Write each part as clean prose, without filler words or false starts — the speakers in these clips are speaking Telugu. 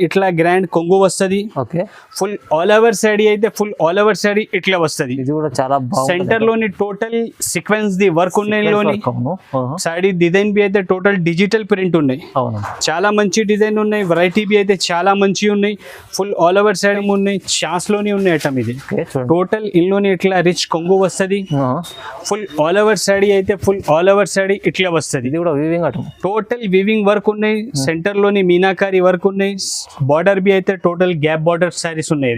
ఇట్లా గ్రాండ్ కొంగు వస్తది. Okay, full all over sorry అయితే ఫుల్ ఆల్ ఓవర్ సారీ ఇట్లా వస్తది. ఇది కూడా చాలా బాగుంది. సెంటర్ లోని టోటల్ సీక్వెన్స్ ది వర్క్ ఉన్నాయి. లోని సారీ డిజైన్ బి అయితే టోటల్ డిజిటల్ ప్రింట్ ఉన్నాయి. చాలా మంచి డిజైన్ ఉన్నాయి. వెరైటీ బి అయితే చాలా మంచి ఉన్నాయి. ఫుల్ ఆల్ ఓవర్ సారీ ఉన్నాయి. చాన్స్ లోని ఉన్నాయి ఐటమ్ ఇది. టోటల్ ఇందులోని ఇట్లా రిచ్ కొంగు వస్తది. ఫుల్ ఆల్ ఓవర్ సారీ అయితే ఫుల్ ఆల్ ఓవర్ సారీ ఇట్లా వస్తది. ఇది కూడా weaving item. Total weaving work ఉన్నాయి. సెంటర్ లోని మీనాకారి వర్క్ ఉన్నాయి. బార్డర్ బి అయితే టోటల్ గ్యాప్ బార్డర్ సారీస్ ఉన్నాయి.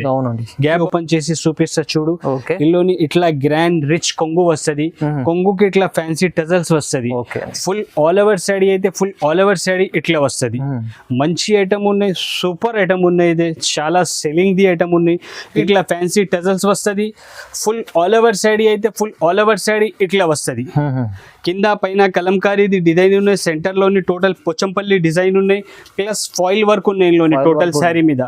గ్యాప్ ఓపెన్ చేసి చూపిస్తా చూడు. ఇందులోని ఇట్లా గ్రాండ్ రిచ్ కొంగు వస్తది. కొంగుకి ఇట్లా ఫ్యాన్సీ టజల్స్ వస్తది. ఫుల్ ఆల్ ఓవర్ సారీ అయితే ఫుల్ ఆల్ ఓవర్ సారీ ఇట్లా వస్తది. మంచి ఐటమ్ ఉన్నాయి. సూపర్ ఐటమ్ ఉన్నాయి. ఇది చాలా సెల్లింగ్ ది ఐటమ్ ఉన్నాయి. ఇట్లా ఫ్యాన్సీ టజల్స్ వస్తది. ఫుల్ ఆల్ ఓవర్ సారీ అయితే ఫుల్ ఆల్ ఓవర్ సారీ ఇట్లా వస్తది. కింద పైన కలంకారీది డిజైన్ ఉన్నాయి. సెంటర్ లోని టోటల్ పోచంపల్లి డిజైన్ ఉన్నాయి. ప్లస్ ఫాయిల్ వర్క్ ఉన్నాయి ఇందులోని టోటల్ సారీ మీద.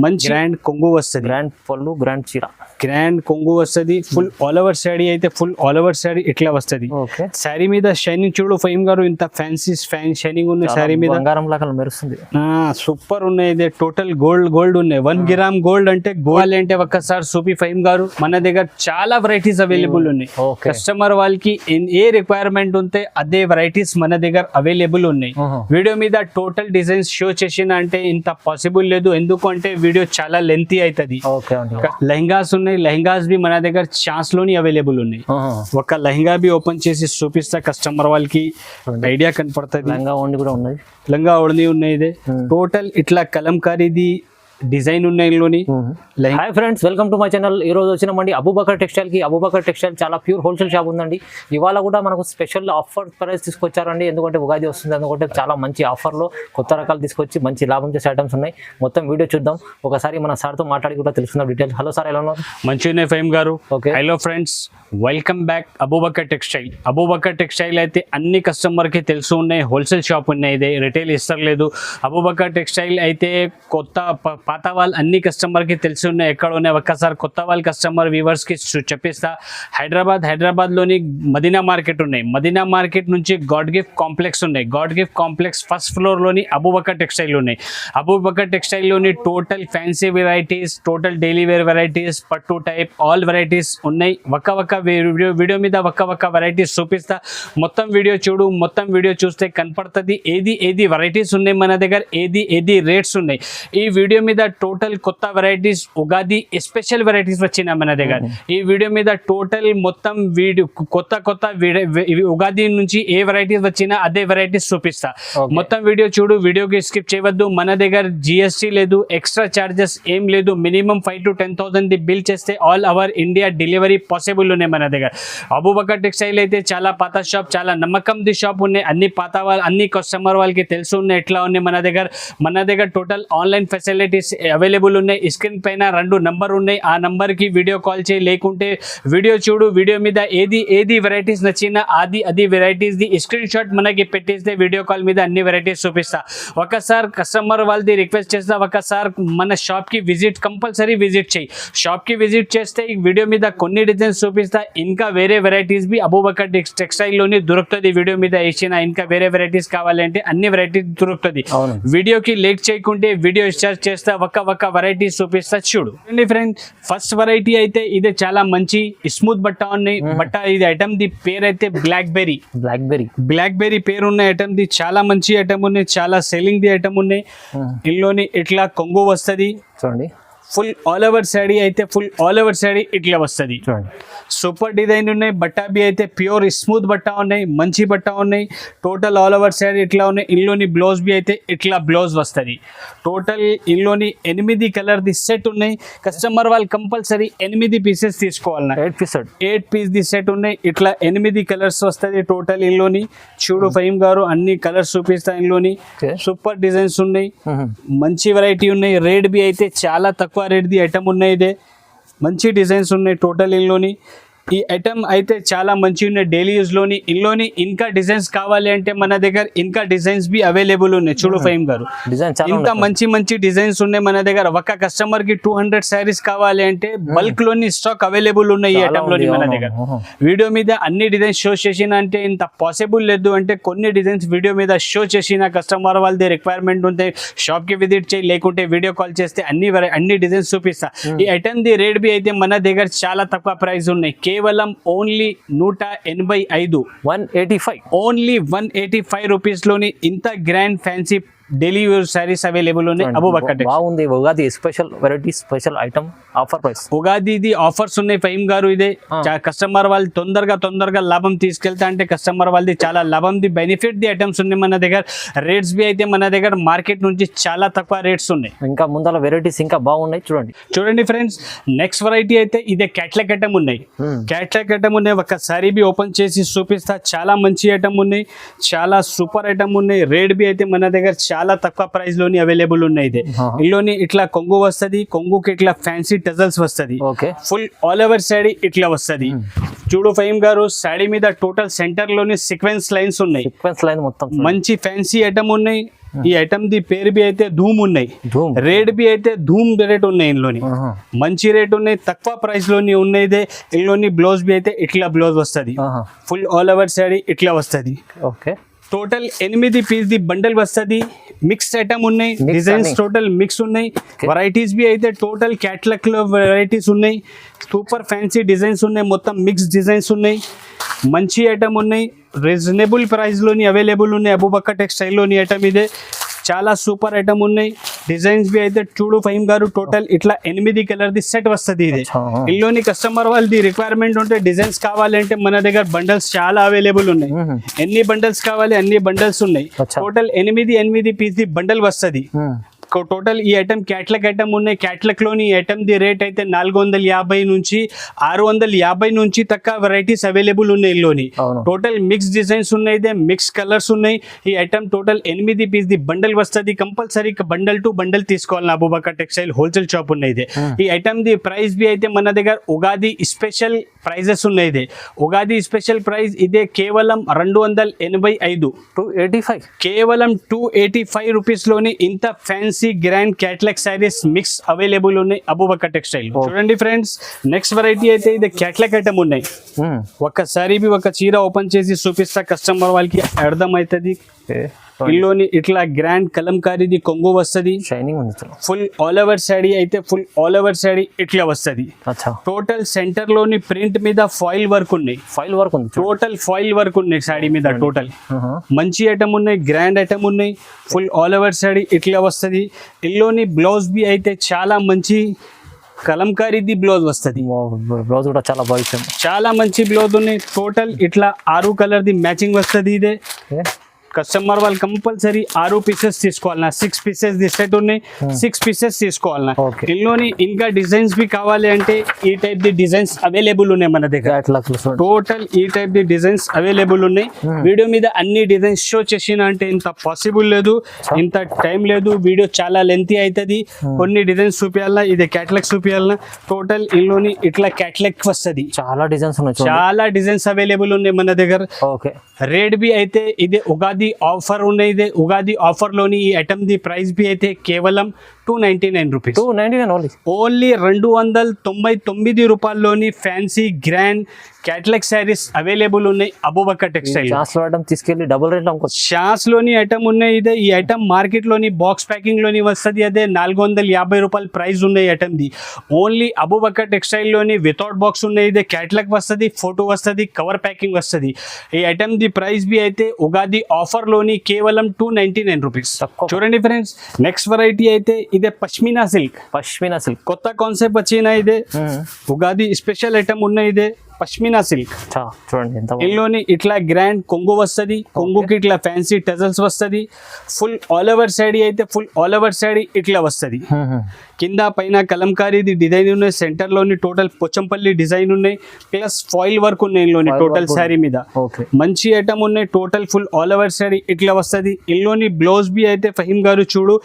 మంచి గ్రాండ్ కొంగు వస్తది. గ్రాండ్ పళ్ళు, గ్రాండ్ చీర, గ్రాండ్ కొంగు వస్తది. ఫుల్ ఆల్ ఓవర్ సారీ అయితే ఫుల్ ఆల్ ఓవర్ సారీ ఇట్లా వస్తది. సారీ మీద షైనింగ్ చూడు ఫహీమ్ గారు, ఇంత ఫ్యాన్సీ షైనింగ్ ఉంది సారీ మీద. బంగారం లాగా మెరుస్తుంది. సూపర్ ఉన్నాయి. ఇది టోటల్ గోల్డ్ ఉన్నాయి. 1 గ్రామ్ గోల్డ్ అంటే గోల్డ్ అంటే ఒక్కసారి సూపి ఫహీమ్ గారు మన దగ్గర చాలా వెరైటీస్ అవైలబుల్ ఉన్నాయి. కస్టమర్ వాళ్ళకి ఏ రిక్వైర్మెంట్ ఉంటే అదే వెరైటీస్ మన దగ్గర అవైలబుల్ ఉన్నాయి. వీడియో మీద టోటల్ డిజైన్స్ షో చేసిన అంటే ఇంత పాసిబుల్ లేదు. ఎందుకంటే వీడియో చాలా లెంతీ అవుతుంది. లెహంగాస్ ఉన్నాయి. లెహంగాస్ బి మన దగ్గర ఛాన్స్ లోని అవైలబుల్ ఉన్నాయి. ఒక లెహంగా బి ఓపెన్ చేసి చూపిస్తా కస్టమర్ వాళ్ళకి ఐడియా కనపడుతుంది. లంగా ఓణి కూడా ఉన్నది. లంగా ఓణి ఉన్నాయి. టోటల్ ఇట్లా కలంకారీది డిజైన్ ఉన్నాయి. Hi friends, welcome to my channel. ఈ రోజు వచ్చినామండి అబూబకర్ టెక్స్టైల్ కి. అబూబకర్ టెక్స్టైల్ చాలా ప్యూర్ హోల్సేల్ షాప్ ఉందండి. ఇవాళ కూడా మనకు స్పెషల్ ఆఫర్ ప్రైస్ తీసుకొచ్చారండి. ఎందుకంటే ఉగాది వస్తుంది, ఎందుకంటే చాలా మంచి ఆఫర్లో కొత్త రకాలు తీసుకొచ్చి మంచి లాభం చేసే ఐటమ్స్ ఉన్నాయి. మొత్తం వీడియో చూద్దాం. ఒకసారి మన సార్తో మాట్లాడి కూడా తెలుసుకుందాం డీటెయిల్స్. హలో సార్, ఎలా ఉన్నారు? మంచిగానే ఫహీమ్ గారు. Hello friends, welcome back Abu Bakr textile. Abu Bakr textile అయితే అన్ని కస్టమర్కి తెలుసు ఉన్నాయి. హోల్సేల్ షాప్ ఉన్నాయి. ఇది రిటైల్ ఇస్తలేదు. అబూబకర్ టెక్స్టైల్ అయితే కొత్త పాత వాళ్ళు అన్ని కస్టమర్కి తెలిసి ఉన్నాయి. ఎక్కడ ఉన్నాయి ఒక్కసారి కొత్త వాళ్ళ కస్టమర్ వ్యూవర్స్కి చెప్పిస్తా. హైదరాబాద్లోని మదీనా మార్కెట్ ఉన్నాయి. మదీనా మార్కెట్ నుంచి గాడ్ గిఫ్ట్ కాంప్లెక్స్ ఉన్నాయి. గాడ్ గిఫ్ట్ కాంప్లెక్స్ ఫస్ట్ ఫ్లోర్లోని అబూబకర్ టెక్స్టైల్ ఉన్నాయి. అబూబకర్ టెక్స్టైల్లోని total fancy varieties, total daily wear varieties, పట్టు టైప్ ఆల్ వెరైటీస్ ఉన్నాయి. ఒక్క వీడియో మీద ఒక్క వెరైటీస్ చూపిస్తా. మొత్తం వీడియో చూడు. మొత్తం వీడియో చూస్తే కనపడుతుంది ఏది వెరైటీస్ ఉన్నాయి మన దగ్గర, ఏది రేట్స్ ఉన్నాయి. ఈ వీడియో మీద టోటల్ కొత్త వెరైటీస్, ఉగాది స్పెషల్ వెరైటీస్ వచ్చినాయి మన దగ్గర. ఈ వీడియో మీద టోటల్ మొత్తం వీడియో కొత్త ఉగాది నుంచి ఏ వెరైటీస్ వచ్చినా అదే వెరైటీస్ చూపిస్తా. మొత్తం వీడియో చూడు. వీడియోకి స్కిప్ చేయవద్దు. మన దగ్గర జిఎస్టీ లేదు, ఎక్స్ట్రా చార్జెస్ ఏం లేదు. మినిమం 5,000 to 10,000 బిల్ చేస్తే all over India delivery possible ఉన్నాయి మన దగ్గర. అబూబకర్ టెక్స్టైల్ అయితే చాలా పాత షాప్, చాలా నమ్మకంది షాప్ ఉన్నాయి. అన్ని కస్టమర్ వాళ్ళకి తెలుసు ఉన్నాయి ఎట్లా ఉన్నాయి మన దగ్గర టోటల్ ఆన్లైన్ ఫెసిలిటీస్ అవైలబుల్ ఉన్నాయి. స్క్రీన్ పైన 2 నంబర్ ఉన్నాయి. ఆ నంబర్కి వీడియో కాల్ చేయి, లేకుంటే వీడియో చూడు. వీడియో మీద ఏది వెరైటీస్ నచ్చినా అది వెరైటీస్ ది స్క్రీన్ షాట్ మనకి పెట్టేస్తే వీడియో కాల్ మీద అన్ని వెరైటీస్ చూపిస్తా. ఒకసారి కస్టమర్ వాళ్ళది రిక్వెస్ట్ చేస్తా, ఒకసారి మన షాప్కి కంపల్సరీ విజిట్ చేయి. షాప్కి విజిట్ చేస్తే ఈ వీడియో మీద కొన్ని డిజైన్స్ చూపిస్తా. ఇంకా వేరే వెరైటీస్ బి అబూబకర్ టెక్స్టైల్లోని దొరుకుతుంది. వీడియో మీద వేసిన ఇంకా వేరే వెరైటీస్ కావాలంటే అన్ని వెరైటీస్ దొరుకుతుంది. వీడియోకి లేట్ చేయకుంటే వీడియో స్టార్ట్ చేస్తా. ఒక్క వెరైటీస్ చూపిస్తా చూడు. ఫ్రెండ్, ఫస్ట్ వెరైటీ అయితే ఇది చాలా మంచి స్మూత్ బట్ట ఉన్నాయి. ఇది ఐటమ్ ది పేరు అయితే బ్లాక్ బెర్రీ పేరు ఉన్న ఐటమ్ ది. చాలా మంచి ఐటమ్ ఉన్నాయి. చాలా సెల్లింగ్ ది ఐటమ్ ఉన్నాయి. ఇందులోని ఇట్లా కొంగు వస్తుంది చూడండి. ఫుల్ ఆల్ ఓవర్ సారీ అయితే ఫుల్ ఆల్ ఓవర్ సారీ ఇట్లా వస్తుంది. సూపర్ డిజైన్ ఉన్నాయి. బట్టా బి అయితే ప్యూర్ స్మూత్ బట్ట ఉన్నాయి. మంచి బట్ట ఉన్నాయి. టోటల్ ఆల్ ఓవర్ సారీ ఇట్లా ఉన్నాయి. ఇందులోని బ్లౌజ్ బి అయితే ఇట్లా బ్లౌజ్ వస్తుంది. టోటల్ ఇందులోని 8 కలర్ ది సెట్ ఉన్నాయి. కస్టమర్ వాళ్ళు కంపల్సరీ 8 పీసెస్ తీసుకోవాలన్నా. 8 పీస్ ది సెట్ ఉన్నాయి. ఇట్లా 8 కలర్స్ వస్తుంది టోటల్. ఇందులోని చూడు ఫహీమ్ గారు, అన్ని కలర్స్ చూపిస్తా. ఇందులోని సూపర్ డిజైన్స్ ఉన్నాయి. మంచి వెరైటీ ఉన్నాయి. రేట్ బి అయితే చాలా తక్కువ రేట్ ది ఐటమ్ ఉన్నాయి. ఇదే మంచి డిజైన్స్ ఉన్నాయి టోటల్. ఇందులోని ఈ ఐటమ్ అయితే చాలా మంచి ఉన్నాయి డైలీ యూజ్ లోని. ఇందులోని ఇంకా డిజైన్స్ కావాలి అంటే మన దగ్గర ఇంకా డిజైన్స్ బి అవైలబుల్ ఉన్నాయి. చూడు ఫహీమ్ గారు, డిజైన్ చాలా ఇంత మంచి మంచి డిజైన్స్ ఉన్నాయి మన దగ్గర. ఒక కస్టమర్ కి 200 శారీస్ కావాలి అంటే బల్క్ లోని స్టాక్ అవైలబుల్ ఉన్నాయి ఈ ఐటమ్ లోని మన దగ్గర. వీడియో మీద అన్ని డిజైన్స్ షో చేసిన అంటే ఇంత పాసిబుల్ లేదు. అంటే కొన్ని డిజైన్స్ వీడియో మీద షో చేసిన కస్టమర్ వాళ్ళది రిక్వైర్మెంట్ ఉంటే షాప్ కి విజిట్ చేయి, లేకుంటే వీడియో కాల్ చేస్తే అన్ని డిజైన్స్ చూపిస్తా. ఈ ఐటమ్ ది రేట్ బి అయితే మన దగ్గర చాలా తక్కువ ప్రైస్ ఉన్నాయి. కేవలం ఓన్లీ 185, 185, ఓన్లీ 185 రూపీస్ లోని ఇంత grand fancy daily use saris available ఉన్నాయి అబూబకర్ టెక్స్టైల్. బాగుంది. Ugadi special variety, special item, offer price. Ugadi offers ఉన్నాయి ఫహీమ్ గారు. ఇదే కస్టమర్ వాళ్ళు తొందరగా లాభం తీసుకెళ్తా అంటే కస్టమర్ వాళ్ళది చాలా లాభం ది బెనిఫిట్ ది ఐటమ్స్ ఉన్నాయి మన దగ్గర. రేట్స్ బి అయితే మన దగ్గర మార్కెట్ నుంచి చాలా తక్కువ రేట్స్ ఉన్నాయి. ఇంకా ముందర వెరైటీస్ ఇంకా బాగున్నాయి చూడండి ఫ్రెండ్స్. నెక్స్ట్ వెరైటీ అయితే ఇదే క్యాట్లాగ్ ఐటమ్ ఉన్నాయి. క్యాట్లాగ్ ఐటమ్ ఉన్నాయి. ఒకసారి బి ఓపెన్ చేసి చూపిస్తా. చాలా మంచి ఐటమ్ ఉన్నాయి, చాలా సూపర్ ఐటమ్ ఉన్నాయి. రేట్ బి అయితే మన దగ్గర చాలా తక్కువ ప్రైస్ లోని అవైలబుల్ ఉన్నాయి. ఇదే ఇందులోని ఇట్లా కొంగు వస్తుంది, కొంగుకి ఇట్లా ఫ్యాన్సీ టజల్స్ వస్తుంది. ఫుల్ ఆల్ ఓవర్ సాడీ ఇట్లా వస్తుంది. చూడు ఫహీమ్ గారు, సాడీ మీద టోటల్ సెంటర్ లోని సీక్వెన్స్ లైన్స్ ఉన్నాయి. మంచి ఫ్యాన్సీ ఐటమ్ ఉన్నాయి. ఈ ఐటమ్ ది పేరు బి అయితే ధూమ్ ఉన్నాయి. రేట్ బి అయితే ధూమ్ రేట్ ఉన్నాయి. ఇందులోని మంచి రేట్ ఉన్నాయి, తక్కువ ప్రైస్ లోని ఉన్నాయి. ఇందులోని బ్లౌజ్ బి అయితే ఇట్లా బ్లౌజ్ వస్తుంది. ఫుల్ ఆల్ ఓవర్ సాడీ ఇట్లా వస్తుంది. టోటల్ 8 పీస్ ది బండల్ వస్తుంది. మిక్స్డ్ ఐటమ్ ఉన్నాయి. డిజైన్స్ టోటల్ మిక్స్ ఉన్నాయి. వెరైటీస్ బి అయితే టోటల్ క్యాట్లాగ్ లో వెరైటీస్ ఉన్నాయి. సూపర్ ఫ్యాన్సీ డిజైన్స్ ఉన్నాయి. మొత్తం మిక్స్ డిజైన్స్ ఉన్నాయి. మంచి ఐటమ్ ఉన్నాయి. రీజనబుల్ ప్రైస్ లోని అవైలబుల్ ఉన్నాయి అబూబకర్ టెక్స్టైల్ లోని ఐటమ్. ఇదే చాలా సూపర్ ఐటమ్ ఉన్నాయి. డిజైన్స్ బి అయితే చూడు ఫహీమ్ గారు, టోటల్ ఇట్లా 8 కలర్ ది సెట్ వస్తుంది. ఇది ఇందులోని కస్టమర్ వాళ్ళది రిక్వైర్మెంట్ ఉంటే డిజైన్స్ కావాలంటే మన దగ్గర బండల్స్ చాలా అవైలబుల్ ఉన్నాయి. ఎన్ని బండల్స్ కావాలి అన్ని బండల్స్ ఉన్నాయి. టోటల్ 8 పీస్ ది బండల్ వస్తుంది. టోటల్ ఈ ఐటమ్ క్యాట్లాగ్ ఐటమ్ ఉన్నాయి. క్యాట్లాగ్ లోని ఈ ఐటమ్ ది రేట్ అయితే 450 నుంచి 650 నుంచి తక్కువ వెరైటీస్ అవైలబుల్ ఉన్నాయి. ఇందులోని టోటల్ మిక్స్ డిజైన్స్ ఉన్నాయి. మిక్స్ కలర్స్ ఉన్నాయి. ఈ item total 8 piece the bundle వస్తుంది. కంపల్సరీ బండల్ టు బండల్ తీసుకోవాలి అబూబకర్ టెక్స్టైల్ హోల్సేల్ షాప్ ఉన్నాయి. ఈ ఐటమ్ ది ప్రైస్ బి అయితే మన దగ్గర ఉగాది స్పెషల్ ప్రైజెస్ ఉన్నాయి. ఉగాది స్పెషల్ ప్రైస్ ఇదే కేవలం 285, 285, కేవలం 285 రూపీస్ లోని ఇంత fancy grand catalogue saris mix available ఉన్నాయి అబూబకర్ టెక్స్టైల్. చూడండి ఫ్రెండ్స్, నెక్స్ట్ వెరైటీ అయితే ఇది క్యాట్లాగ్ ఐటమ్ ఉన్నాయి. ఒక్కసారి ఒక చీర ఓపెన్ చేసి చూపిస్తా, కస్టమర్ వాళ్ళకి అర్థం అవుతుంది. ఇందులోని ఇట్లా గ్రాండ్ కలంకారీది కొంగు వస్తుంది. షైనింగ్ ఉంది. ఫుల్ ఆల్ ఓవర్ సాడీ అయితే ఫుల్ ఆల్ ఓవర్ సాడీ ఇట్లా వస్తుంది. టోటల్ సెంటర్ లోని ప్రింట్ మీద ఫాయిల్ వర్క్ ఉన్నాయి. టోటల్ ఫాయిల్ వర్క్ ఉన్నాయి సాడీ మీద. టోటల్ మంచి ఐటమ్ ఉన్నాయి, గ్రాండ్ ఐటమ్ ఉన్నాయి. ఫుల్ ఆల్ ఓవర్ సాడీ ఇట్లా వస్తుంది. ఇందులోని బ్లౌజ్ బి అయితే చాలా మంచి కలంకారీది బ్లౌజ్ వస్తుంది. బ్లౌజ్ కూడా చాలా బాగా, చాలా మంచి బ్లౌజ్ ఉన్నాయి. టోటల్ ఇట్లా 6 కలర్ ది మ్యాచింగ్ వస్తుంది. ఇదే కస్టమర్ వాళ్ళు కంపల్సరీ 6 పీసెస్ తీసుకోవాలన్నా. 6 పీసెస్ ది సెట్ ఉన్నాయి. 6 పీసెస్ తీసుకోవాలన్నా. ఇందులోని ఇంకా డిజైన్స్ బి కావాలి అంటే ఈ టైప్ ది డిజైన్స్ అవైలబుల్ ఉన్నాయి మన దగ్గర. టోటల్ ఈ టైప్ ది డిజైన్స్ అవైలబుల్ ఉన్నాయి. వీడియో మీద అన్ని డిజైన్స్ షో చేసిన అంటే ఇంత పాసిబుల్ లేదు, ఇంత టైం లేదు. వీడియో చాలా లెంతీ అవుతుంది. కొన్ని డిజైన్స్ చూపించాలన్నా, ఇది క్యాటలాగ్ చూపించాలన్నా. టోటల్ ఇందులోని ఇట్లా క్యాటలాగ్ వస్తుంది. చాలా డిజైన్స్ ఉన్నాయి. చాలా డిజైన్స్ అవైలబుల్ ఉన్నాయి మన దగ్గర. రేట్ బి అయితే ఇది ఉగాది ఆఫర్ ఉన్నాయి. ఉగాది ఆఫర్ లోని ఈ ఐటమ్ ది ప్రైస్ బి అయితే కేవలం 299 రూపీస్. ఓన్లీ 299 రూపాయల్లోని fancy grand catalogue sarees available ఉన్నాయి అబూబకర్ టెక్స్టైల్. తీసుకెళ్ళి డబుల్ రేట్ షాస్ లోని ఐటమ్ ఉన్నాయి. ఇదే ఈ ఐటమ్ మార్కెట్ లోని బాక్స్ ప్యాకింగ్ లోని వస్తుంది. అదే 450 రూపాయలు ప్రైస్ ఉన్నాయి ఐటమ్ ది. ఓన్లీ అబూబకర్ టెక్స్టైల్ లోని వితౌట్ బాక్స్ ఉన్నాయి. ఇదే క్యాటలాగ్ వస్తుంది, ఫోటో వస్తుంది, కవర్ ప్యాకింగ్ వస్తుంది. ఈ ఐటమ్ ది ప్రైస్ బి అయితే ఉగాది ఆఫర్ లోని కేవలం 299 రూపీస్. చూడండి ఫ్రెండ్స్, నెక్స్ట్ వెరైటీ అయితే ఇదే పష్మినా సిల్క్. కొత్త కాన్సెప్ట్ వచ్చిన ఇదే ఉగాది స్పెషల్ ఐటమ్ ఉన్నాయి. ఇదే పష్మినా సిల్క్. చూడండి ఇందులోని ఇట్లా గ్రాండ్ కొంగు వస్తుంది. కొంగుకి ఇట్లా ఫ్యాన్సీ టజల్స్ వస్తుంది. ఫుల్ ఆల్ ఓవర్ సాడీ అయితే ఫుల్ ఆల్ ఓవర్ సాడీ ఇట్లా వస్తుంది. కింద పైన కలంకారీది డిజైన్ ఉన్నాయి. సెంటర్ లోని టోటల్ పోచంపల్లి డిజైన్ ఉన్నాయి. ప్లస్ ఫాయిల్ వర్క్ ఉన్నాయి ఇందులోని టోటల్ సారీ మీద. మంచి ఐటమ్ ఉన్నాయి. Total full all over saree ఇట్లా వస్తుంది. ఇందులోని బ్లౌజ్ బి అయితే ఫహీమ్ గారు చూడు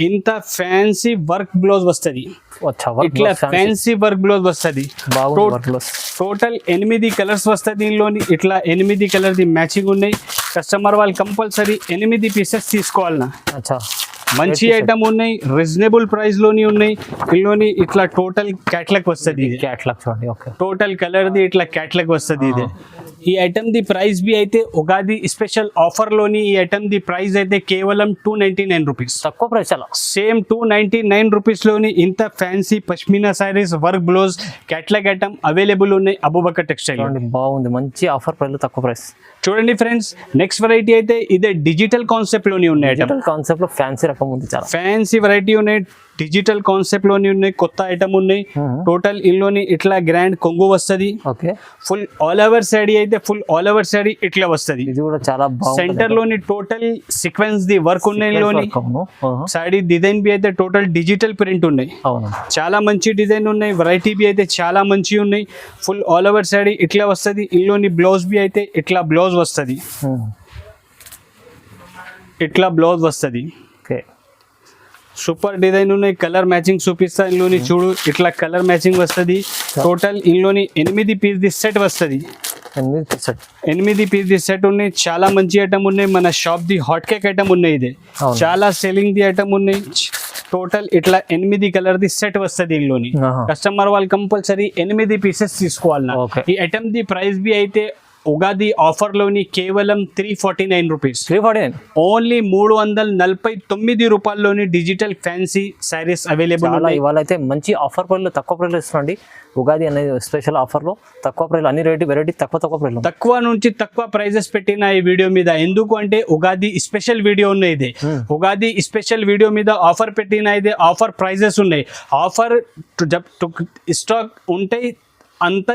ఇంత ఫ్యాన్సీ వర్క్ బ్లౌజ్ వస్తుంది. అచ్చా వర్క్ ఇట్లా ఫ్యాన్సీ వర్క్ బ్లౌజ్ వస్తుంది. బాగుంది వర్క్ బ్లౌజ్. టోటల్ 8 కలర్స్ వస్తాయి దీనిలోని. ఇట్లా 8 కలర్ ది మ్యాచింగ్ ఉన్నాయి. కస్టమర్ వాళ్ళు కంపల్సరీ 8 పీసెస్ తీసుకోవాలన్నా. అచ్చా మంచి ఐటమ్ ఉన్నాయి, రీజనబుల్ ప్రైస్ లోని ఉన్నాయి. ఇందులోని ఇట్లా టోటల్ క్యాట్లాగ్ వస్తుంది. ఇది క్యాట్లాగ్ చూడండి. ఓకే టోటల్ కలర్ ది ఇట్లా క్యాట్లాగ్ వస్తుంది. ఇది ఈ ఐటమ్ ది ప్రైస్ బి అయితే ఉగాది స్పెషల్ ఆఫర్ లోని ఈ ఐటమ్ ది ప్రైస్ అయితే కేవలం 299 రూపీస్. తక్కువ ప్రైస్ అలా సేమ్ 299 రూపీస్ లోని ఇంత fancy pashmina saris work blouse catalogue item available ఉన్నాయి అబూబకర్ టెక్స్టైల్. బాగుంది, మంచి ఆఫర్ ప్రైస్, తక్కువ ప్రైస్. చూడండి ఫ్రెండ్స్, నెక్స్ట్ వెరైటీ అయితే ఇదే డిజిటల్ కాన్సెప్ట్ లోని ఉన్నాయి. డిజిటల్ కాన్సెప్ట్ లో ఫ్యాన్సీ రకం ఉంది, చాలా ఫ్యాన్సీ వెరైటీ ఉన్నాయి. డిజిటల్ కాన్సెప్ట్ లోని ఉన్నాయి, కొత్త ఐటమ్ ఉన్నాయి. టోటల్ ఇల్లోని ఇట్లా గ్రాండ్ కొంగు వస్తుంది. Okay full all over saree అయితే ఫుల్ ఆల్ ఓవర్ సాడీ ఇట్లా వస్తుంది. ఇది కూడా చాలా బాగుంది. సెంటర్ లోని టోటల్ సీక్వెన్స్ ది వర్క్ ఉన్నాయి. లోని సాడీ డిజైన్ బి అయితే టోటల్ డిజిటల్ ప్రింట్ ఉన్నాయి. అవును, చాలా మంచి డిజైన్ ఉన్నాయి. వెరైటీ బి అయితే చాలా మంచి ఉన్నాయి. ఫుల్ ఆల్ ఓవర్ సాడీ ఇట్లా వస్తుంది. ఇల్లోని బ్లౌజ్ బి అయితే ఇట్లా బ్లౌజ్ వస్తుంది. ఇట్లా బ్లౌజ్ వస్తుంది. ఓకే సూపర్ డిజైన్ ఉన్నాయి. కలర్ మ్యాచింగ్ చూపిస్తా. ఇందులోని చూడు ఇట్లా కలర్ మ్యాచింగ్ వస్తుంది. టోటల్ ఇందులోని 8 పీస్ ది సెట్ వస్తుంది. 8 పీస్ ది సెట్ ఉన్నాయి. చాలా మంచి ఐటమ్ ఉన్నాయి. మన shop the hot cake item ఉన్నాయి. ఇది చాలా సెల్లింగ్ ది ఐటమ్ ఉన్నాయి. టోటల్ ఇట్లా 8 కలర్ ది సెట్ వస్తుంది. ఇందులోని కస్టమర్ వాళ్ళు కంపల్సరీ 8 పీసెస్ తీసుకోవాలి. ఈ ఐటమ్ ది ప్రైస్ బి అయితే ఉగాది ఆఫర్ లోని కేవలం 349 రూపీస్. 349 ఓన్లీ 349 రూపాయల్లోని డిజిటల్ ఫ్యాన్సీ సారీస్ అవైలబుల్. ఇవాళ అయితే మంచి ఆఫర్ ప్రైస్, తక్కువ ప్రైస్ ఇస్తున్నాండి. ఉగాది అనేది స్పెషల్ ఆఫర్ లో తక్కువ ప్రైస్, అన్ని వెరైటీ తక్కువ ప్రైస్, తక్కువ నుంచి తక్కువ ప్రైజెస్ పెట్టిన ఈ వీడియో మీద. ఎందుకు అంటే ఉగాది స్పెషల్ వీడియో ఉన్నాయి. ఇది ఉగాది స్పెషల్ వీడియో మీద ఆఫర్ పెట్టిన ఇది ఆఫర్ ప్రైజెస్ ఉన్నాయి. ఆఫర్ స్టాక్ ఉంటాయి అంత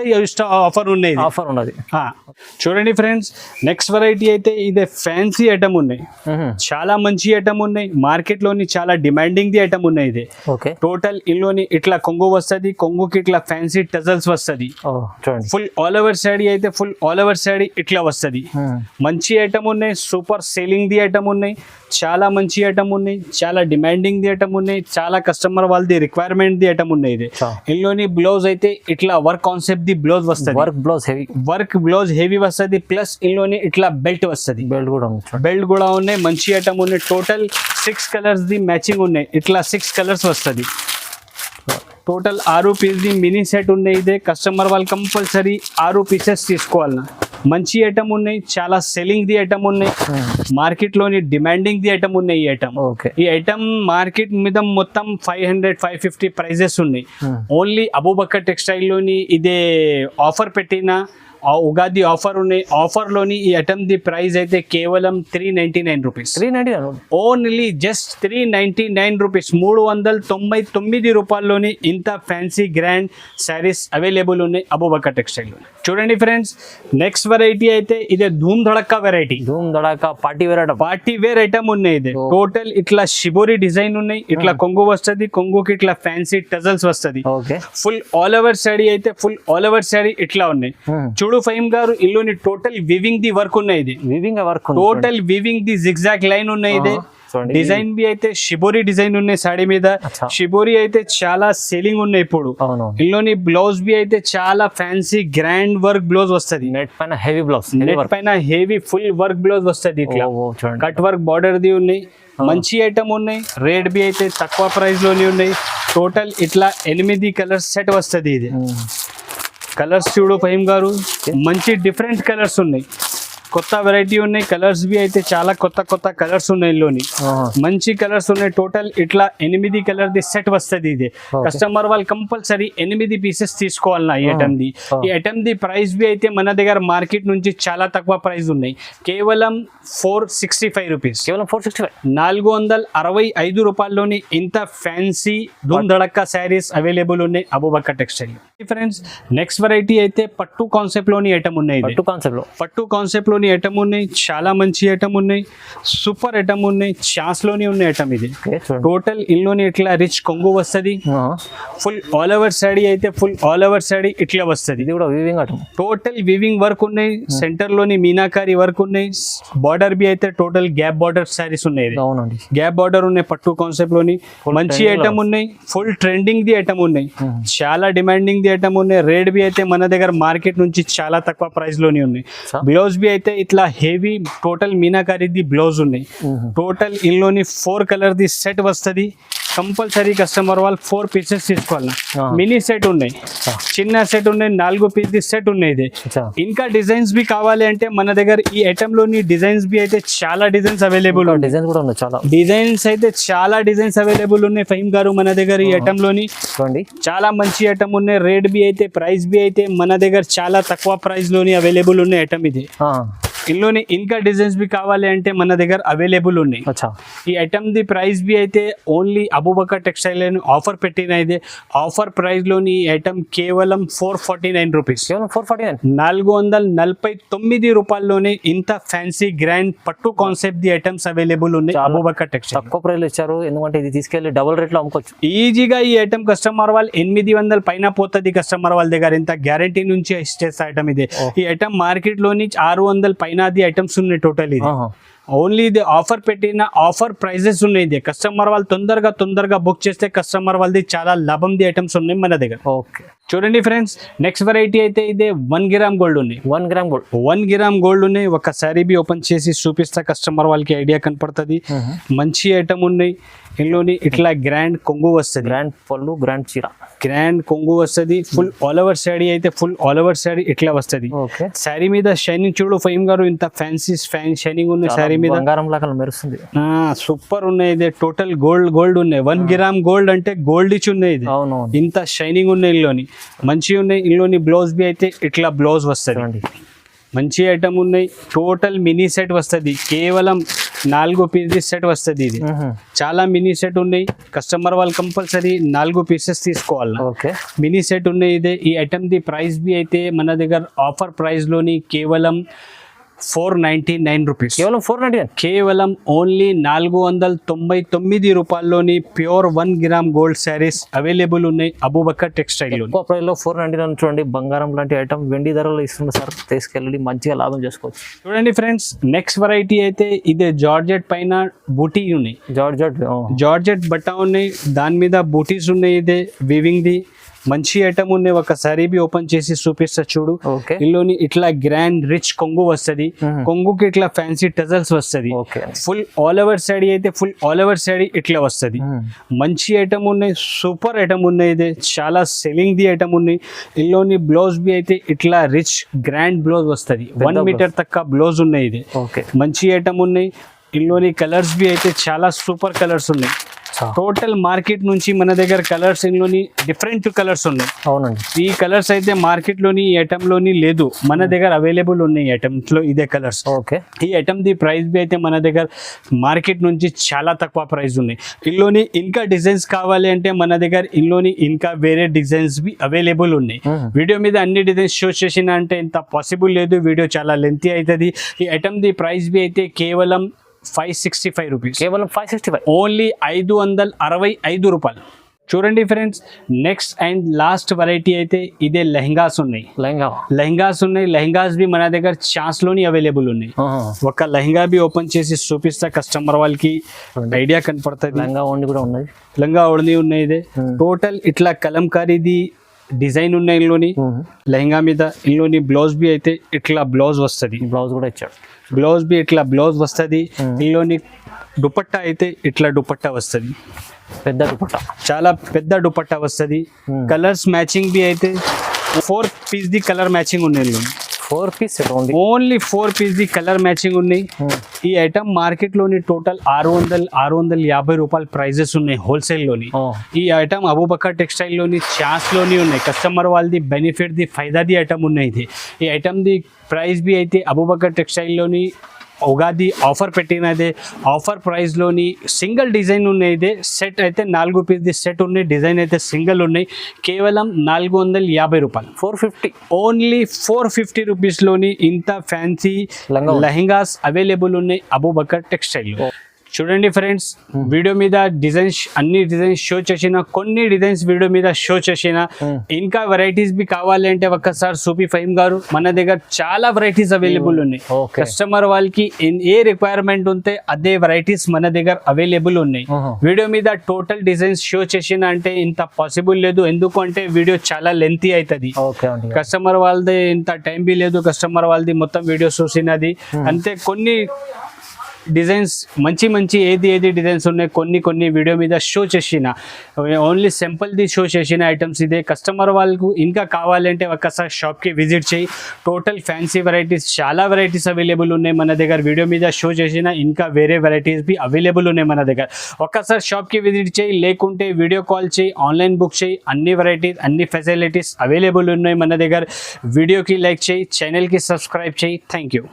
ఆఫర్ ఉన్నాయి. ఆఫర్ ఉన్నది. చూడండి ఫ్రెండ్స్, నెక్స్ట్ వెరైటీ అయితే ఇదే ఫ్యాన్సీ ఐటమ్ ఉన్నాయి. చాలా మంచి ఐటమ్ ఉన్నాయి. మార్కెట్ లోని చాలా డిమాండింగ్ ది ఐటమ్ ఉన్నాయి. ఇది టోటల్ ఇందులోని ఇట్లా కొంగు వస్తుంది. కొంగుకి ఇట్లా ఫ్యాన్సీ టజల్స్ వస్తుంది. ఫుల్ ఆల్ ఓవర్ సాడీ అయితే ఫుల్ ఆల్ ఓవర్ సాడీ ఇట్లా వస్తుంది. మంచి ఐటమ్ ఉన్నాయి. సూపర్ సేలింగ్ ది ఐటమ్ ఉన్నాయి. చాలా మంచి ఐటమ్ ఉన్నాయి. చాలా డిమాండింగ్ ది ఐటమ్ ఉన్నాయి. చాలా కస్టమర్ వాళ్ళది రిక్వైర్మెంట్ ది ఐటమ్ ఉన్నాయి. ఇది ఇందులోని బ్లౌజ్ అయితే ఇట్లా వర్క్ కాన్సెప్ట్ ది బ్లౌజ్ వస్తుంది. వర్క్ బ్లౌజ్ హెవీ వస్తుంది. ప్లస్ ఇందులోని ఇట్లా బెల్ట్ వస్తుంది. బెల్ట్ కూడా ఉన్నాయి. మంచి ఐటమ్ ఉన్నాయి. టోటల్ 6 కలర్స్ ది మ్యాచింగ్ ఉన్నాయి. ఇట్లా 6 కలర్స్ వస్తుంది. Total 6 piece the mini set ఉన్నాయి. ఇదే కస్టమర్ వాళ్ళు కంపల్సరీ 6 పీసెస్ తీసుకోవాలన్నా. మంచి ఐటమ్ ఉన్నాయి. చాలా సెల్లింగ్ ది ఐటమ్ ఉన్నాయి. మార్కెట్ లోని డిమాండింగ్ ది ఐటమ్ ఉన్నాయి. ఈ ఐటమ్ ఈ ఐటమ్ మార్కెట్ మీద మొత్తం 500-550 ప్రైజెస్ ఉన్నాయి. ఓన్లీ అబూబకర్ టెక్స్టైల్ లోని ఇదే ఆఫర్ పెట్టిన ఉగాది ఆఫర్ ఉన్నాయి. ఆఫర్ లోని ఈ ఐటమ్ ది ప్రైస్ అయితే కేవలం 399 రూపీస్. Only just 399 rupees. 399 రూపాయల్లోని ఇంత ఫ్యాన్సీ గ్రాండ్ శారీస్ అవైలబుల్ ఉన్నాయి అబూబకర్ టెక్స్టైల్ లో. చూడండి ఫ్రెండ్స్, నెక్స్ట్ వెరైటీ అయితే ఇదే ధూమ్ ధడకా వెరైటీ. పార్టీ వేర్ ఐటమ్ ఉన్నాయి. ఇది టోటల్ ఇట్లా షిబోరి డిజైన్ ఉన్నాయి. ఇట్లా కొంగు వస్తుంది. కొంగుకి ఇట్లా ఫ్యాన్సీ టజల్స్ వస్తుంది. ఫుల్ ఆల్ ఓవర్ సాడీ అయితే ఫుల్ ఆల్ ఓవర్ సాడీ ఇట్లా ఉన్నాయి. చూడు ఫహీమ్ గారు, ఇల్లుని టోటల్ వివింగ్ ది వర్క్ ఉన్నాయి. ఇది total weaving the zigzag line ఉన్నాయి. ఇది డిజైన్ బి అయితే షిబోరి డిజైన్ ఉన్నాయి సాడీ మీద. షిబోరి అయితే చాలా సేలింగ్ ఉన్నాయి ఇప్పుడు. ఇందులోని బ్లౌజ్ బి అయితే చాలా ఫ్యాన్సీ గ్రాండ్ వర్క్ బ్లౌజ్ వస్తుంది. నెట్ పైన హెవీ బ్లౌజ్, నెట్ పైన హెవీ ఫుల్ వర్క్ బ్లౌజ్ వస్తుంది. ఇట్లా కట్ వర్క్ బార్డర్ ది ఉన్నాయి. మంచి ఐటమ్ ఉన్నాయి. రేట్ బి అయితే తక్కువ ప్రైస్ లోనే ఉన్నాయి. టోటల్ ఇట్లా 8 కలర్స్ సెట్ వస్తుంది. ఇది కలర్స్ చూడు ఫహీమ్ గారు, మంచి డిఫరెంట్ కలర్స్ ఉన్నాయి. కొత్త వెరైటీ ఉన్నాయి. కలర్స్ బి అయితే చాలా కొత్త కలర్స్ ఉన్నాయి. ఇందులోని మంచి కలర్స్ ఉన్నాయి. టోటల్ ఇట్లా 8 కలర్ ది సెట్ వస్తుంది. ఇది కస్టమర్ వాళ్ళు కంపల్సరీ 8 పీసెస్ తీసుకోవాలన్నా ఈ ఐటమ్ ది. ఈ ఐటమ్ ది ప్రైస్ బి అయితే మన దగ్గర మార్కెట్ నుంచి చాలా తక్కువ ప్రైస్ ఉన్నాయి. కేవలం 465 రూపీస్. 465 రూపాయల్లోని ఇంత ఫ్యాన్సీ ధూమ్ ధడక్కా శారీస్ అవైలబుల్ ఉన్నాయి Abubakar textile. Friends, next variety అయితే పట్టు కాన్సెప్ట్ లోని ఐటమ్ ఉన్నాయి. పట్టు కాన్సెప్ట్ లోని లోని ఐటమ్ ఉన్నాయి, చాలా మంచి ఐటమ్ ఉన్నాయి, సూపర్ ఐటమ్ ఉన్నాయి, ఛాన్స్ లోని ఉన్నాయి ఐటమ్ ఇది. టోటల్ ఇందులోని ఇట్లా రిచ్ కొంగు వస్తుంది, ఫుల్ ఆల్ ఓవర్ సాడీ అయితే ఫుల్ ఆల్ ఓవర్ సాడీ ఇట్లా వస్తుంది. ఇది కూడా weaving item, total weaving work ఉన్నాయి, సెంటర్ లోని మీనాకారి వర్క్ ఉన్నాయి, బార్డర్ బి అయితే టోటల్ గ్యాప్ బార్డర్ సారీస్ ఉన్నాయి. అవునండి, గ్యాప్ బార్డర్ ఉన్నాయి, పట్టు కాన్సెప్ట్ లోని మంచి ఐటమ్ ఉన్నాయి, ఫుల్ ట్రెండింగ్ ది ఐటమ్ ఉన్నాయి, చాలా డిమాండింగ్ ది ఐటమ్ ఉన్నాయి. రేట్ బి అయితే మన దగ్గర మార్కెట్ నుంచి చాలా తక్కువ ప్రైస్ లోని ఉన్నాయి. బ్లౌజ్ బి అయితే ఇట్లా heavy total meenakari the blouse ఉన్నాయి. టోటల్ ఇందులోని 4 కలర్ ది సెట్ వస్తుంది. కంపల్సరీ కస్టమర్ వాళ్ళు 4 పీసెస్ తీసుకోవాలి. మినీ సెట్ ఉన్నాయి, చిన్న సెట్ ఉన్నాయి, 4 పీస్ ది సెట్ ఉన్నాయి. ఇది ఇంకా డిజైన్స్ బి కావాలి అంటే మన దగ్గర ఈ ఐటమ్ లోని డిజైన్స్ బి అయితే చాలా డిజైన్స్ అవైలబుల్ ఉన్నాయి. డిజైన్స్ కూడా ఉన్నాయి, చాలా డిజైన్స్ అయితే చాలా డిజైన్స్ అవైలబుల్ ఉన్నాయి ఫహీమ్ గారు మన దగ్గర. ఈ ఐటమ్ లోని చాలా మంచి ఐటమ్ ఉన్నాయి. రేట్ బి అయితే ప్రైస్ బి అయితే మన దగ్గర చాలా తక్కువ ప్రైస్ లోని అవైలబుల్ ఉన్నాయి ఐటమ్ ఇది. ఇందులోనే ఇంకా డిజైన్స్ బి కావాలి అంటే మన దగ్గర అవైలబుల్ ఉన్నాయి. ఈ ఐటమ్ ది ప్రైస్ బి అయితే ఓన్లీ అబూబకర్ టెక్స్టైల్ ఆఫర్ పెట్టిన ఇది. ఆఫర్ ప్రైస్ లోని ఈ ఐటమ్ కేవలం 449 రూపీస్, 449 రూపాయల్లోనే ఇంత ఫ్యాన్సీ గ్రాండ్ పట్టు కాన్సెప్ట్ ది ఐటమ్స్ అవైలబుల్ ఉన్నాయి అబూబకర్ టెక్స్టైల్. తక్కువ ప్రైస్ ఇచ్చారు, ఎందుకంటే ఇది తీసుకెళ్లి డబుల్ రేట్ లో అమ్ముకోవచ్చు ఈజీగా. ఈ ఐటమ్ కస్టమర్ వాళ్ళు 800 పైన పోతుంది కస్టమర్ వాళ్ళ దగ్గర. ఇంత గ్యారంటీ నుంచి ఇచ్చేస్తా ఐటమ్ ఇది. ఈ ఐటమ్ మార్కెట్ లోని 600 పైన ఐటమ్స్ ఉన్నాయి టోటల్. ఇది ఓన్లీ ఇది ఆఫర్ పెట్టిన ఆఫర్ ప్రైజెస్ ఉన్నాయి. ఇది కస్టమర్ వాళ్ళు తొందరగా బుక్ చేస్తే కస్టమర్ వాళ్ళది చాలా లాభం ది ఐటమ్స్ ఉన్నాయి మన దగ్గర. ఓకే, చూడండి ఫ్రెండ్స్, నెక్స్ట్ వెరైటీ అయితే ఇదే 1 గ్రామ్ గోల్డ్ ఉన్నాయి. 1 గ్రామ్ గోల్డ్, 1 గ్రామ్ గోల్డ్ ఉన్నాయి. ఒక సారీ బి ఓపెన్ చేసి చూపిస్తా, కస్టమర్ వాళ్ళకి ఐడియా కనపడుతుంది. మంచి ఐటమ్ ఉన్నాయి. ఇందులోని ఇట్లా గ్రాండ్ కొంగు వస్తుంది, గ్రాండ్ పళ్ళు, గ్రాండ్ చీర, గ్రాండ్ కొంగు వస్తుంది. ఫుల్ ఆల్ ఓవర్ సాడీ అయితే ఫుల్ ఆల్ ఓవర్ సాడీ ఇట్లా వస్తుంది. సారీ మీద షైనింగ్ చూడు ఫహీమ్ గారు, ఇంత ఫ్యాన్సీ షైనింగ్ ఉన్నాయి సారీ మీద, బంగారం లాగా మెరుస్తుంది. సూపర్ ఉన్నాయి. ఇది టోటల్ గోల్డ్ ఉన్నాయి. 1 గ్రామ్ గోల్డ్ అంటే గోల్డ్ ఇచ్చి ఉన్నాయి. ఇది ఇంత షైనింగ్ ఉన్నాయి. ఇందులోని మంచిగా ఉన్నాయి. ఇందులోని బ్లౌజ్ బి అయితే ఇట్లా బ్లౌజ్ వస్తుంది. మంచి ఐటమ్ ఉన్నాయి. టోటల్ మినీ సెట్ వస్తుంది, కేవలం 4 పీస్ సెట్ వస్తుంది. ఇది చాలా మినీ సెట్ ఉన్నాయి. కస్టమర్ వాళ్ళు కంపల్సరీ 4 పీసెస్ తీసుకోవాలి. మినీ సెట్ ఉన్నాయి. ఇదే ఈ ఐటమ్ ది ప్రైస్ బి అయితే మన దగ్గర ఆఫర్ ప్రైస్ లోని కేవలం 499 రూపీస్, కేవలం 499, కేవలం ఓన్లీ 499 రూపాయల్లోని pure 1 gram gold sarees available ఉన్నాయి అబూబకర్ టెక్స్టైల్ లో. ప్రైస్ లో 499 చూడండి. బంగారం లాంటి ఐటమ్ వెండి ధరలో ఇస్తుంది సార్, తీసుకెళ్ళి మంచిగా లాభం చేసుకోవచ్చు. చూడండి ఫ్రెండ్స్, నెక్స్ట్ వెరైటీ అయితే ఇదే జార్జెట్ పైన బూటీ ఉన్నాయి. జార్జెట్ బట్ట ఉన్నాయి, దాని మీద బూటీస్ ఉన్నాయి. ఇదే వీవింగ్ ది మంచి ఐటమ్ ఉన్నాయి. ఒక సారీ బి ఓపెన్ చేసి చూపిస్తా చూడు. ఇందులోని ఇట్లా గ్రాండ్ రిచ్ కొంగు వస్తుంది. కొంగుకి ఇట్లా ఫ్యాన్సీ టజల్స్ వస్తుంది. ఫుల్ ఆల్ ఓవర్ సాడీ అయితే ఫుల్ ఆల్ ఓవర్ సాడీ ఇట్లా వస్తుంది. మంచి ఐటమ్ ఉన్నాయి, సూపర్ ఐటమ్ ఉన్నాయి. ఇది చాలా సెల్లింగ్ ది ఐటమ్ ఉన్నాయి. ఇందులోని బ్లౌజ్ బి అయితే ఇట్లా రిచ్ గ్రాండ్ బ్లౌజ్ వస్తుంది. 1 మీటర్ తక్కువ బ్లౌజ్ ఉన్నాయి. ఇది మంచి ఐటమ్ ఉన్నాయి. ఇందులోని కలర్స్ బి అయితే చాలా సూపర్ కలర్స్ ఉన్నాయి. టోటల్ మార్కెట్ నుంచి మన దగ్గర కలర్స్ ఇందులోని డిఫరెంట్ కలర్స్ ఉన్నాయి. అవునండి, ఈ కలర్స్ అయితే మార్కెట్ లోని ఈ ఐటమ్ లోని లేదు, మన దగ్గర అవైలబుల్ ఉన్నాయి. ఐటమ్స్ లో ఇదే కలర్స్. ఈ ఐటమ్ ది ప్రైస్ బి అయితే మన దగ్గర మార్కెట్ నుంచి చాలా తక్కువ ప్రైస్ ఉన్నాయి. ఇందులోని ఇంకా డిజైన్స్ కావాలి అంటే మన దగ్గర ఇందులోని ఇంకా వేరే డిజైన్స్ బి అవైలబుల్ ఉన్నాయి. వీడియో మీద అన్ని డిజైన్స్ షో చేసిన అంటే ఇంత పాసిబుల్ లేదు, వీడియో చాలా లెంతీ అవుతుంది. ఈ ఐటమ్ ది ప్రైస్ బి అయితే కేవలం 565 రూపీస్, కేవలం 565, ఓన్లీ 565 రూపాయలు. చూడండి friends, next and last variety అయితే ఇదే లెహంగాస్ ఉన్నాయి. లెహంగాస్ బి మన దగ్గర ఛాన్స్ లోని అవైలబుల్ ఉన్నాయి. ఒక లెహంగా బి ఓపెన్ చేసి చూపిస్తా, కస్టమర్ వాళ్ళకి ఐడియా కనపడుతుంది. లంగా ఓణి ఉన్నాయి. ఇదే టోటల్ ఇట్లా కలంకారీది డిజైన్ ఉన్నాయి ఇందులోని లెహంగా మీద. ఇందులోని బ్లౌజ్ బి అయితే ఇట్లా బ్లౌజ్ వస్తుంది. బ్లౌజ్ కూడా ఇచ్చాడు. బ్లౌజ్ బి ఇట్లా బ్లౌజ్ వస్తుంది. ఇందులోని దుపట్టా అయితే ఇట్లా దుపట్టా వస్తుంది. పెద్ద దుపట్టా, చాలా పెద్ద దుపట్టా వస్తుంది. కలర్స్ మ్యాచింగ్ బి అయితే 4 పీస్ ది కలర్ మ్యాచింగ్ ఉన్నాయి. 4 piece only 4 piece the colour matching ఉన్నాయి. ఈ ఐటమ్ మార్కెట్ లోని టోటల్ 650 రూపాయల ప్రైజెస్ ఉన్నాయి హోల్సేల్ లోని. ఈ ఐటమ్ అబూబకర్ టెక్స్టైల్ లోని ఛాన్స్ లోని ఉన్నాయి. కస్టమర్ వాళ్ళది బెనిఫిట్ ది ఫైదా ది ఐటమ్ ఉన్నాయి. ఇది ఈ ఐటమ్ ది ప్రైస్ బి అయితే అబూబకర్ టెక్స్టైల్ లోని ఉగాది ఆఫర్ పెట్టినదే. ఆఫర్ ప్రైస్లోని సింగిల్ డిజైన్ ఉన్నాయి. ఇదే సెట్ అయితే 4 పీస్ది సెట్ ఉన్నాయి. డిజైన్ అయితే సింగిల్ ఉన్నాయి. కేవలం 450 రూపాయలు, 450 ఓన్లీ 450 రూపీస్లోని ఇంత ఫ్యాన్సీ లెహంగాస్ అవైలబుల్ ఉన్నాయి అబూబకర్ టెక్స్టైల్. చూడండి ఫ్రెండ్స్, వీడియో మీద డిజైన్స్ అన్ని డిజైన్స్ షో చేసిన, కొన్ని డిజైన్స్ వీడియో మీద షో చేసిన, ఇంకా వెరైటీస్ బి కావాలి అంటే ఒక్కసారి సూపీ ఫహీమ్ గారు మన దగ్గర చాలా వెరైటీస్ అవైలబుల్ ఉన్నాయి. కస్టమర్ వాళ్ళకి ఏ రిక్వైర్మెంట్ ఉంటే అదే వెరైటీస్ మన దగ్గర అవైలబుల్ ఉన్నాయి. వీడియో మీద టోటల్ డిజైన్స్ షో చేసిన అంటే ఇంత పాసిబుల్ లేదు, ఎందుకంటే వీడియో చాలా లెంతీ అవుతుంది. కస్టమర్ వాళ్ళది ఇంత టైం బి లేదు, కస్టమర్ వాళ్ళది మొత్తం వీడియో చూసినది అంతే. కొన్ని డిజైన్స్ మంచి ఏది డిజైన్స్ ఉన్నాయి కొన్ని వీడియో మీద షో చేసిన, ఓన్లీ సింపుల్ది షో చేసిన ఐటమ్స్ ఇదే. కస్టమర్ వాళ్ళకు ఇంకా కావాలంటే ఒక్కసారి షాప్కి విజిట్ చేయి. టోటల్ ఫ్యాన్సీ వెరైటీస్, చాలా వెరైటీస్ అవైలబుల్ ఉన్నాయి మన దగ్గర. వీడియో మీద షో చేసిన ఇంకా వేరే వెరైటీస్ బి అవైలబుల్ ఉన్నాయి మన దగ్గర. ఒక్కసారి షాప్కి విజిట్ చేయి, లేకుంటే వీడియో కాల్ చేయి, ఆన్లైన్ బుక్ చేయి. అన్ని వెరైటీస్, అన్ని ఫెసిలిటీస్ అవైలబుల్ ఉన్నాయి మన దగ్గర. వీడియోకి లైక్ చేయి, ఛానల్కి సబ్స్క్రైబ్ చేయి. Thank you.